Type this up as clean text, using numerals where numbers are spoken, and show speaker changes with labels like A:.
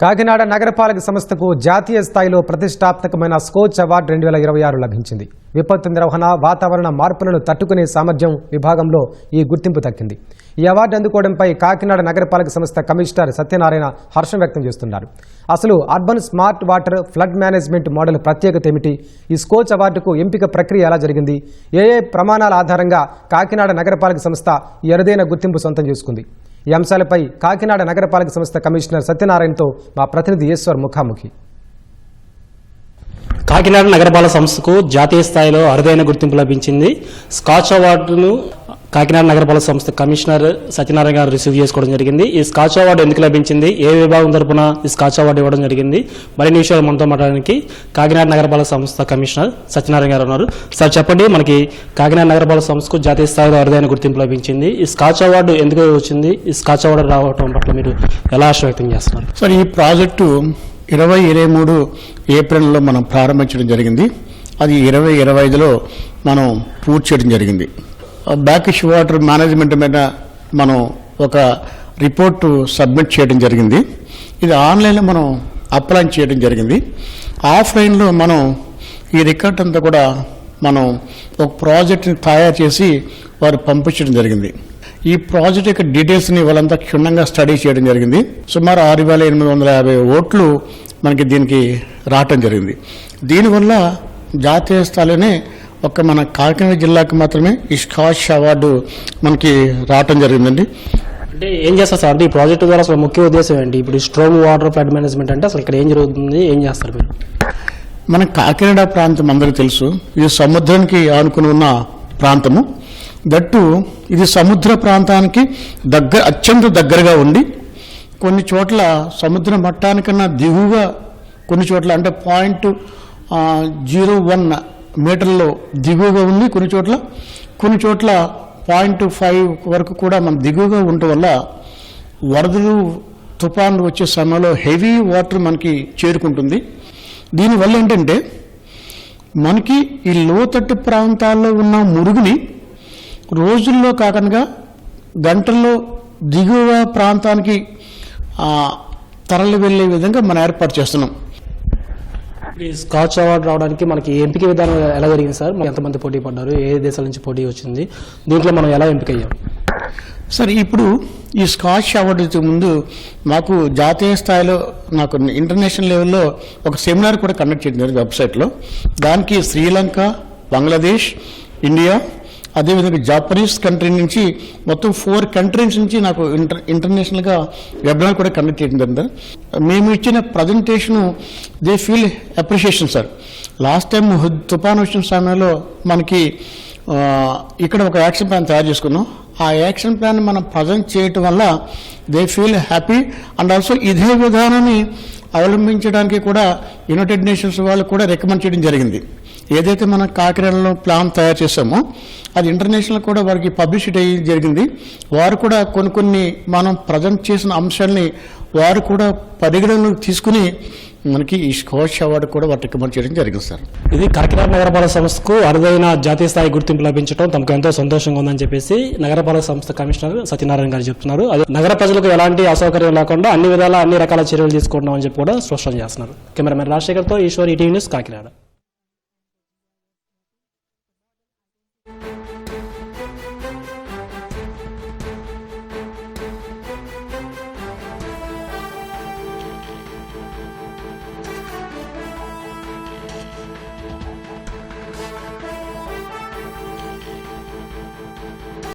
A: కాకినాడ నగరపాలక సంస్థకు జాతీయ స్థాయిలో ప్రతిష్టాత్మకమైన స్కోచ్ అవార్డు 2026 లభించింది. విపత్తు నిర్వహణ, వాతావరణ మార్పులను తట్టుకునే సామర్థ్యం విభాగంలో ఈ గుర్తింపు దక్కింది. ఈ అవార్డు అందుకోవడంపై కాకినాడ నగరపాలక సంస్థ కమిషనర్ సత్యనారాయణ హర్షం వ్యక్తం చేస్తున్నారు. అసలు urban smart water flood management model ప్రత్యేకత ఏమిటి? ఈ స్కోచ్ అవార్డుకు ఎంపిక ప్రక్రియ ఎలా జరిగింది? ఏ ప్రమాణాల ఆధారంగా కాకినాడ నగరపాలక సంస్థ ఈ అరుదైన గుర్తింపు సొంతం చేసుకుంది? ఈ అంశాలపై కాకినాడ నగరపాలక సంస్థ కమిషనర్ సత్యనారాయణతో మా ప్రతినిధి ఈశ్వర్ ముఖాముఖి.
B: కాకినాడ నగరపాలక సంస్థకు జాతీయ స్థాయిలో అరుదైన గుర్తింపు లభించింది. స్కాచ్ అవార్డును కాకినాడ నగరపాలక సంస్థ కమిషనర్ సత్యనారాయణ గారు రిసీవ్ చేసుకోవడం జరిగింది. ఈ స్కాచ్ అవార్డు ఎందుకు లభించింది, ఏ విభాగం తరపున ఈ స్కాచ్ అవార్డు ఇవ్వడం జరిగింది, మరిన్ని విషయాలు మనతో మాట్లాడడానికి కాకినాడ నగరపాలక సంస్థ కమిషనర్ సత్యనారాయణ గారు ఉన్నారు. సార్ చెప్పండి, మనకి కాకినాడ నగరపాలక సంస్థకు జాతీయ స్థాయిలో అరుదైన గుర్తింపు లభించింది. ఈ స్కాచ్ అవార్డు ఎందుకు వచ్చింది? ఈ స్కాచ్ అవార్డు రావడం పట్ల మీరు ఎలా హర్షం వ్యక్తం చేస్తున్నారు?
C: సార్, ఈ ప్రాజెక్టు 2023 ఏప్రిల్లో మనం ప్రారంభించడం జరిగింది. అది 2025లో మనం పూర్తి చేయడం జరిగింది. బ్యాకిష్ వాటర్ మేనేజ్మెంట్ మీద మనం ఒక రిపోర్టు సబ్మిట్ చేయడం జరిగింది. ఇది ఆన్లైన్లో మనం అప్లై చేయడం జరిగింది. ఆఫ్లైన్లో మనం ఈ రికార్డ్ అంతా కూడా మనం ఒక ప్రాజెక్ట్ని తయారు చేసి వారు పంపించడం జరిగింది. ఈ ప్రాజెక్ట్ యొక్క డీటెయిల్స్ని వాళ్ళంతా క్షుణ్ణంగా స్టడీ చేయడం జరిగింది. సుమారు 6,850 ఓట్లు మనకి దీనికి రావటం జరిగింది. దీనివల్ల జాతీయ స్థాయిలోనే ఒక మన కాకినాడ జిల్లాకి మాత్రమే ఈ స్కాచ్ అవార్డు మనకి రావటం జరిగిందండి.
B: అంటే ఏం చేస్తారు సార్? అంటే ఈ ప్రాజెక్టు ద్వారా అసలు ముఖ్య ఉద్దేశం ఏంటి? ఇప్పుడు స్ట్రోమ్ వాటర్ ఫ్లడ్ మేనేజ్మెంట్ అంటే అసలు ఇక్కడ ఏం జరుగుతుంది, ఏం చేస్తారు మీరు?
C: మన కాకినాడ ప్రాంతం అందరికీ తెలుసు. ఇది సముద్రానికి ఆనుకుని ఉన్న ప్రాంతము. దట్టు ఇది సముద్ర ప్రాంతానికి అత్యంత దగ్గరగా ఉండి కొన్ని చోట్ల సముద్ర మట్టానికన్నా దిగువగా, కొన్ని చోట్ల అంటే 0.01 మీటర్లో దిగువగా ఉంది. కొన్ని చోట్ల 0.5 వరకు కూడా మన దిగువగా ఉండటం వల్ల వరదలు, తుఫాన్లు వచ్చే సమయంలో హెవీ వాటర్ మనకి చేరుకుంటుంది. దీనివల్ల ఏంటంటే మనకి ఈ లోతట్టు ప్రాంతాల్లో ఉన్న మురుగుని రోజుల్లో కాకుండా గంటల్లో దిగువ ప్రాంతానికి తరలి వెళ్లే విధంగా మనం ఏర్పాటు చేస్తున్నాం.
B: ఈ స్కాచ్ అవార్డు రావడానికి మనకి ఎంపిక విధానం ఎలా జరిగింది సార్? ఎంతమంది పోటీ పడ్డారు, ఏ దేశాల నుంచి పోటీ వచ్చింది, దీంట్లో మనం ఎలా ఎంపిక అయ్యాం?
C: సార్, ఇప్పుడు ఈ స్కాచ్ అవార్డు ముందు మాకు జాతీయ స్థాయిలో నాకు ఇంటర్నేషనల్ లెవెల్లో ఒక సెమినార్ కూడా కండక్ట్ చేయడం జరిగింది వెబ్సైట్లో. దానికి శ్రీలంక, బంగ్లాదేశ్, ఇండియా, అదేవిధంగా జపనీస్ కంట్రీ నుంచి మొత్తం 4 కంట్రీస్ నుంచి నాకు ఇంటర్నేషనల్గా వెబినార్ కూడా కండక్ట్ చేయడం జరిగింది. మేము ఇచ్చిన presentation they feel appreciation sir. Last time తుఫాన్ వచ్చిన సమయంలో మనకి ఇక్కడ ఒక యాక్షన్ ప్లాన్ తయారు చేసుకున్నాం. ఆ యాక్షన్ ప్లాన్ మనం ప్రజెంట్ చేయటం వల్ల they feel happy. And also ఇదే విధానాన్ని అవలంబించడానికి కూడా యునైటెడ్ నేషన్స్ వాళ్ళు కూడా రికమెండ్ చేయడం జరిగింది. ఏదైతే మనం కాకినాడలో ప్లాన్ తయారు చేసామో అది ఇంటర్నేషనల్ కూడా వారికి పబ్లిసిటీ జరిగింది. వారు కూడా కొన్ని మనం ప్రజెంట్ చేసిన అంశాలని వారు కూడా పరిగణనలోకి తీసుకుని మనకి ఈ స్కాచ్ అవార్డు కూడా వారు రికమెండ్ చేయడం జరిగింది సార్.
B: ఇది కాకినాడ నగరపాలక సంస్థకు అరుదైన జాతీయ స్థాయి గుర్తింపు లభించడం తమకు ఎంతో సంతోషంగా ఉందని చెప్పేసి నగరపాలక సంస్థ కమిషనర్ సత్యనారాయణ గారు చెప్తున్నారు. అదే నగర ప్రజలకు ఎలాంటి అసౌకర్యం లేకుండా అన్ని రకాల చర్యలు తీసుకుంటున్నామని చెప్పి కూడా స్పష్టం చేస్తున్నారు. కెమెరామెన్ రాజశేఖర్తో ఈశ్వర్, ఈటీవీ న్యూస్, కాకినాడ.